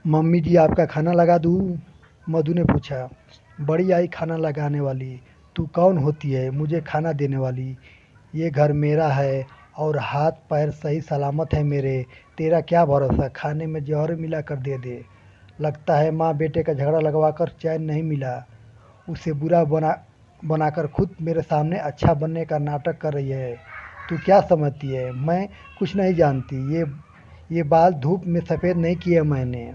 Mummy जी आपका खाना लगा दूँ? मधु ने पूछा। बड़ी आई खाना लगाने वाली। तू कौन होती है मुझे खाना देने वाली? ये घर मेरा है और हाथ पैर सही सलामत है मेरे। तेरा क्या भरोसा खाने में जहर मिला कर दे दे। लगता है माँ बेटे का झगड़ा लगवा कर चैन नहीं मिला। उसे बुरा बनाकर खुद मेरे सामने अच्छा बनने का नाटक कर रही है। तू क्या समझती है मैं कुछ नहीं जानती? ये बाल धूप में सफ़ेद नहीं किए मैंने।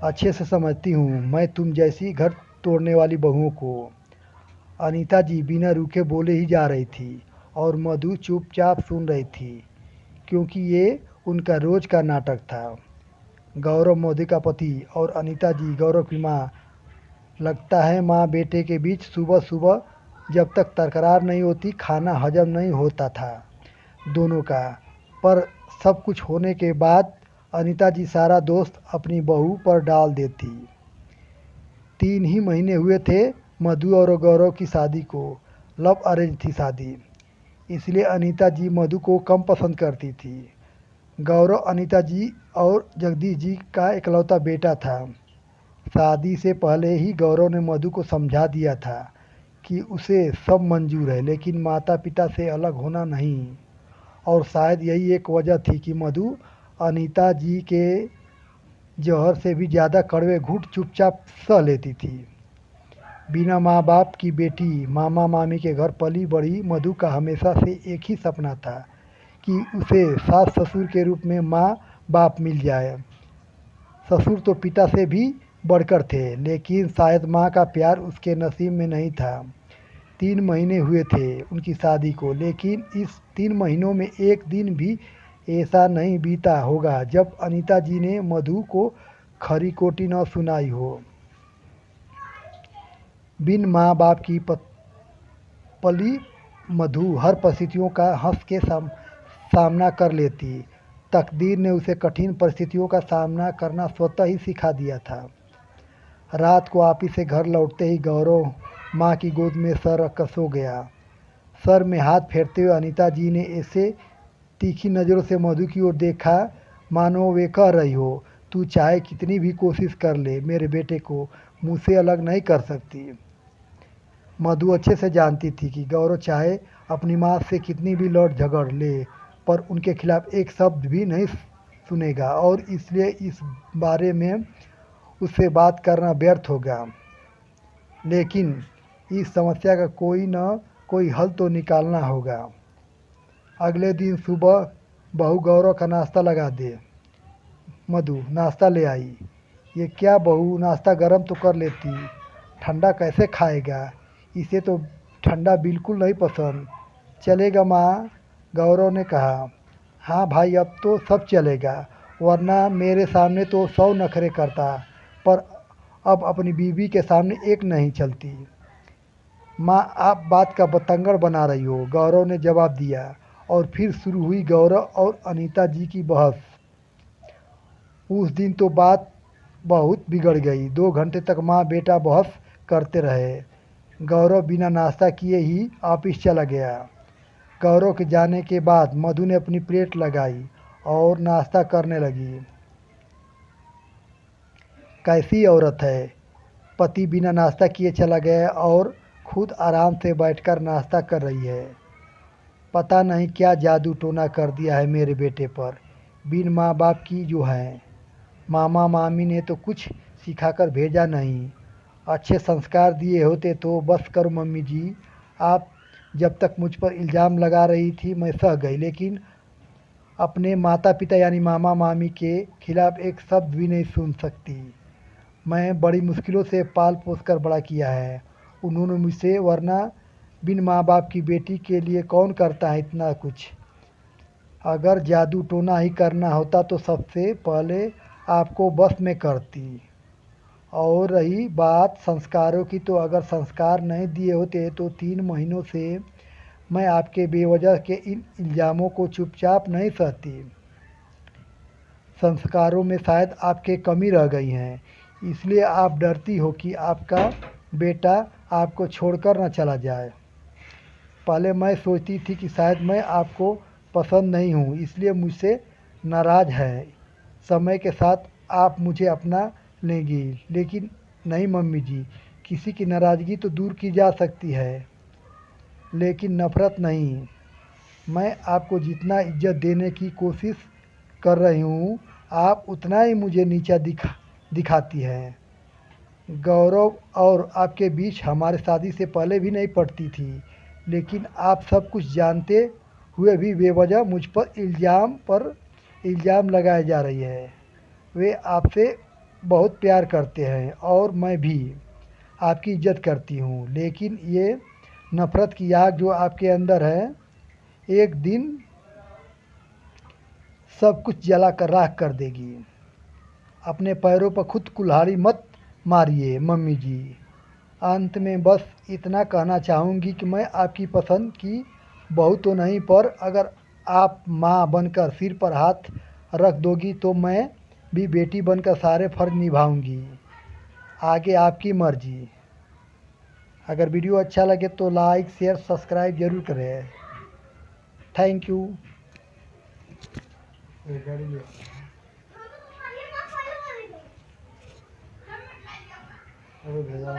अच्छे से समझती हूँ मैं तुम जैसी घर तोड़ने वाली बहुओं को। अनीता जी बिना रुके बोले ही जा रही थी और मधु चुपचाप सुन रही थी, क्योंकि ये उनका रोज का नाटक था। गौरव मधु का पति और अनीता जी गौरव की माँ। लगता है माँ बेटे के बीच सुबह सुबह जब तक तकरार नहीं होती खाना हजम नहीं होता था दोनों का। पर सब कुछ होने के बाद अनीता जी सारा दोस्त अपनी बहू पर डाल देती। 3 ही महीने हुए थे मधु और गौरव की शादी को। लव अरेंज थी शादी, इसलिए अनीता जी मधु को कम पसंद करती थी। गौरव अनीता जी और जगदीश जी का इकलौता बेटा था। शादी से पहले ही गौरव ने मधु को समझा दिया था कि उसे सब मंजूर है, लेकिन माता पिता से अलग होना नहीं। और शायद यही एक वजह थी कि मधु अनीता जी के जौहर से भी ज़्यादा कड़वे घूंट चुपचाप सह लेती थी। बिना माँ बाप की बेटी मामा मामी के घर पली बड़ी मधु का हमेशा से एक ही सपना था कि उसे सास ससुर के रूप में माँ बाप मिल जाए। ससुर तो पिता से भी बढ़कर थे, लेकिन शायद माँ का प्यार उसके नसीब में नहीं था। 3 महीने हुए थे उनकी शादी को, लेकिन इस 3 महीनों में एक दिन भी ऐसा नहीं बीता होगा जब अनीता जी ने मधु को खरी कोटी न सुनाई हो। बिन माँ बाप की पली मधु हर परिस्थितियों का हंस के सामना कर लेती। तकदीर ने उसे कठिन परिस्थितियों का सामना करना स्वतः ही सिखा दिया था। रात को ऑफिस से घर लौटते ही गौरव माँ की गोद में सर रखकर सो गया। सर में हाथ फेरते हुए अनीता जी ने ऐसे तीखी नज़रों से मधु की ओर देखा मानो वे कह रही हो, तू चाहे कितनी भी कोशिश कर ले मेरे बेटे को मुझसे अलग नहीं कर सकती। मधु अच्छे से जानती थी कि गौरव चाहे अपनी माँ से कितनी भी लड़ झगड़ ले, पर उनके खिलाफ एक शब्द भी नहीं सुनेगा, और इसलिए इस बारे में उससे बात करना व्यर्थ होगा। लेकिन इस समस्या का कोई न कोई हल तो निकालना होगा। अगले दिन सुबह बहू गौरव का नाश्ता लगा दे। मधु नाश्ता ले आई। ये क्या बहू, नाश्ता गरम तो कर लेती, ठंडा कैसे खाएगा? इसे तो ठंडा बिल्कुल नहीं पसंद। चलेगा माँ, गौरव ने कहा। हाँ भाई अब तो सब चलेगा, वरना मेरे सामने तो 100 नखरे करता, पर अब अपनी बीवी के सामने एक नहीं चलती। माँ आप बात का बतंगड़ बना रही हो, गौरव ने जवाब दिया। और फिर शुरू हुई गौरव और अनीता जी की बहस। उस दिन तो बात बहुत बिगड़ गई। 2 घंटे तक माँ बेटा बहस करते रहे। गौरव बिना नाश्ता किए ही ऑफिस चला गया। गौरव के जाने के बाद मधु ने अपनी प्लेट लगाई और नाश्ता करने लगी। कैसी औरत है, पति बिना नाश्ता किए चला गया और खुद आराम से बैठकर नाश्ता कर रही है। पता नहीं क्या जादू टोना कर दिया है मेरे बेटे पर, बिन माँ बाप की जो है। मामा मामी ने तो कुछ सिखाकर भेजा नहीं। अच्छे संस्कार दिए होते तो बस करो मम्मी जी, आप जब तक मुझ पर इल्ज़ाम लगा रही थी मैं सह गई, लेकिन अपने माता पिता यानी मामा मामी के खिलाफ़ एक शब्द भी नहीं सुन सकती। मैं बड़ी मुश्किलों से पाल पोस कर बड़ा किया है उन्होंने मुझसे, वरना बिन माँ बाप की बेटी के लिए कौन करता है इतना कुछ। अगर जादू टोना ही करना होता तो सबसे पहले आपको बस में करती। और रही बात संस्कारों की, तो अगर संस्कार नहीं दिए होते तो 3 महीनों से मैं आपके बेवजह के इन इल्ज़ामों को चुपचाप नहीं सहती। संस्कारों में शायद आपके कमी रह गई हैं, इसलिए आप डरती हो कि आपका बेटा आपको छोड़कर न चला जाए। पहले मैं सोचती थी कि शायद मैं आपको पसंद नहीं हूँ, इसलिए मुझसे नाराज़ है। समय के साथ आप मुझे अपना लेंगी। लेकिन नहीं मम्मी जी, किसी की नाराज़गी तो दूर की जा सकती है, लेकिन नफ़रत नहीं। मैं आपको जितना इज़्ज़त देने की कोशिश कर रही हूँ, आप उतना ही मुझे नीचा दिखाती हैं। गौरव और आपके बीच हमारे शादी से पहले भी नहीं पटती थी, लेकिन आप सब कुछ जानते हुए भी बेवजह मुझ पर इल्ज़ाम लगाए जा रही है। वे आपसे बहुत प्यार करते हैं और मैं भी आपकी इज़्ज़त करती हूँ, लेकिन ये नफ़रत की आग जो आपके अंदर है, एक दिन सब कुछ जला कर राख कर देगी। अपने पैरों पर खुद कुल्हाड़ी मत मारिए मम्मी जी। अंत में बस इतना कहना चाहूँगी कि मैं आपकी पसंद की बहू तो नहीं, पर अगर आप माँ बनकर सिर पर हाथ रख दोगी तो मैं भी बेटी बनकर सारे फ़र्ज़ निभाऊँगी। आगे आपकी मर्ज़ी। अगर वीडियो अच्छा लगे तो लाइक शेयर सब्सक्राइब ज़रूर करें। Thank you. अरे भैया